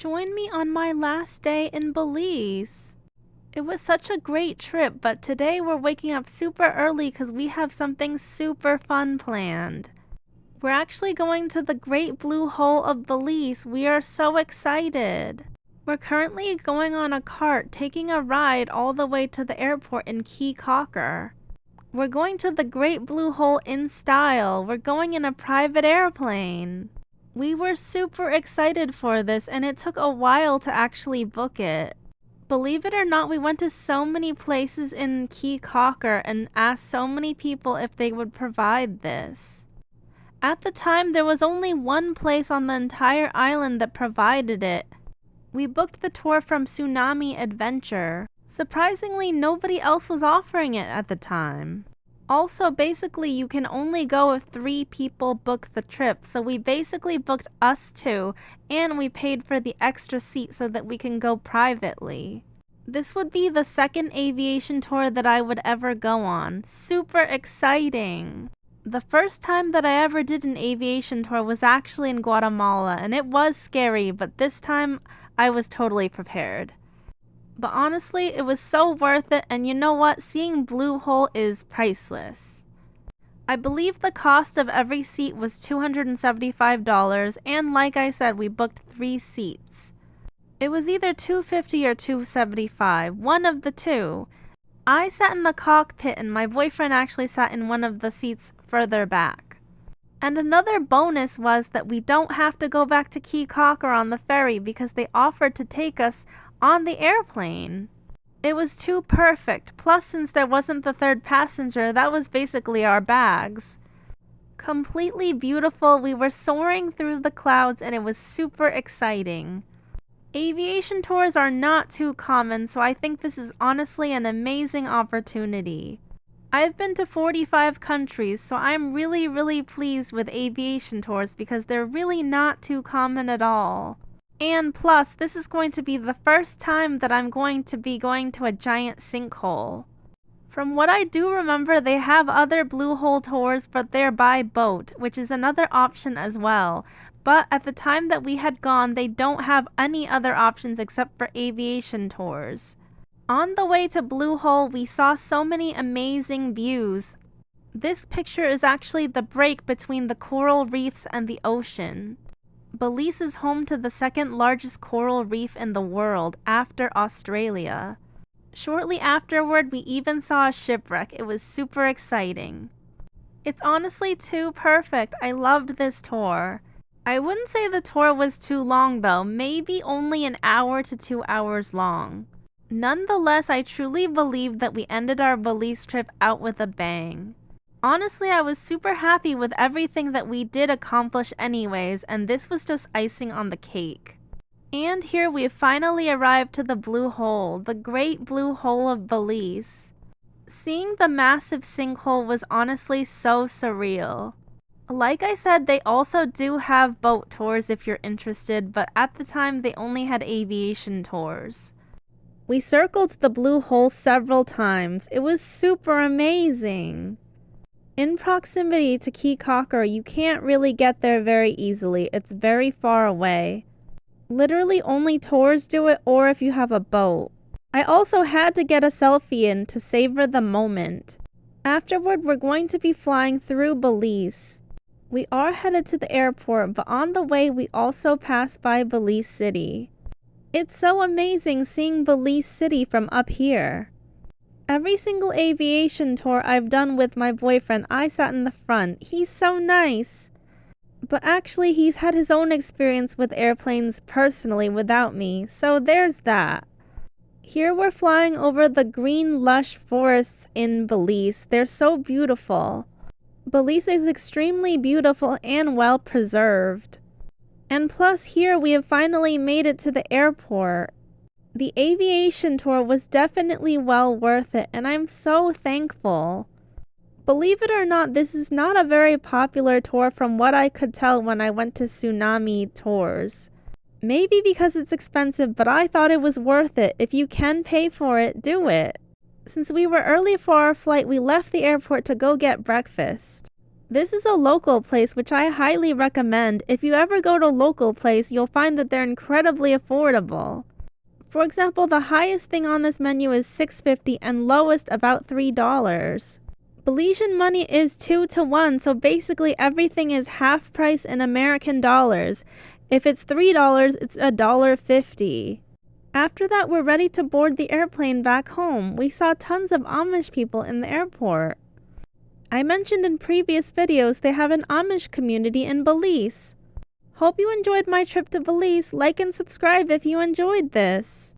Join me on my last day in Belize. It was such a great trip, but today we're waking up super early because we have something super fun planned. We're actually going to the Great Blue Hole of Belize. We are so excited. We're currently going on a cart, taking a ride all the way to the airport in Caye Caulker. We're going to the Great Blue Hole in style. We're going in a private airplane. We were super excited for this, and it took a while to actually book it. Believe it or not, we went to so many places in Caye Caulker and asked so many people if they would provide this. At the time, there was only one place on the entire island that provided it. We booked the tour from Tsunami Adventure. Surprisingly, nobody else was offering it at the time. Also, basically, you can only go if 3 people book the trip, so we basically booked us 2, and we paid for the extra seat so that we can go privately. This would be the second aviation tour that I would ever go on. Super exciting! The first time that I ever did an aviation tour was actually in Guatemala, and it was scary, but this time I was totally prepared. But honestly, it was so worth it, and you know what? Seeing Blue Hole is priceless. I believe the cost of every seat was $275, and like I said, we booked 3 seats. It was either $250 or $275, one of the two. I sat in the cockpit, and my boyfriend actually sat in one of the seats further back. And another bonus was that we don't have to go back to Caye Caulker on the ferry because they offered to take us on the airplane. It was too perfect, plus since there wasn't the third passenger, that was basically our bags. Completely beautiful, we were soaring through the clouds and it was super exciting. Aviation tours are not too common, so I think this is honestly an amazing opportunity. I've been to 45 countries, so I'm really pleased with aviation tours because they're really not too common at all. And plus, this is going to be the first time that I'm going to be going to a giant sinkhole. From what I do remember, they have other Blue Hole tours, but they're by boat, which is another option as well. But at the time that we had gone, they don't have any other options except for aviation tours. On the way to Blue Hole, we saw so many amazing views. This picture is actually the break between the coral reefs and the ocean. Belize is home to the second largest coral reef in the world, after Australia. Shortly afterward, we even saw a shipwreck. It was super exciting. It's honestly too perfect. I loved this tour. I wouldn't say the tour was too long though, maybe only an hour to 2 hours long. Nonetheless, I truly believe that we ended our Belize trip out with a bang. Honestly, I was super happy with everything that we did accomplish anyways, and this was just icing on the cake. And here we finally arrived to the Blue Hole, the Great Blue Hole of Belize. Seeing the massive sinkhole was honestly so surreal. Like I said, they also do have boat tours if you're interested, but at the time they only had aviation tours. We circled the Blue Hole several times. It was super amazing. In proximity to Caye Caulker, you can't really get there very easily. It's very far away. Literally only tours do it, or if you have a boat. I also had to get a selfie in to savor the moment. Afterward, we're going to be flying through Belize. We are headed to the airport, but on the way we also pass by Belize City. It's so amazing seeing Belize City from up here. Every single aviation tour I've done with my boyfriend, I sat in the front. He's so nice. But actually, he's had his own experience with airplanes personally without me, so there's that. Here we're flying over the green, lush forests in Belize. They're so beautiful. Belize is extremely beautiful and well preserved. And plus, here we have finally made it to the airport. The aviation tour was definitely well worth it, and I'm so thankful. Believe it or not, this is not a very popular tour from what I could tell when I went to Tsunami Tours. Maybe because it's expensive, but I thought it was worth it. If you can pay for it, do it. Since we were early for our flight, we left the airport to go get breakfast. This is a local place which I highly recommend. If you ever go to a local place, you'll find that they're incredibly affordable. For example, the highest thing on this menu is $6.50 and lowest about $3. Belizean money is 2 to 1, so basically everything is half price in American dollars. If it's $3, it's $1.50. After that, we're ready to board the airplane back home. We saw tons of Amish people in the airport. I mentioned in previous videos they have an Amish community in Belize. Hope you enjoyed my trip to Belize. Like and subscribe if you enjoyed this.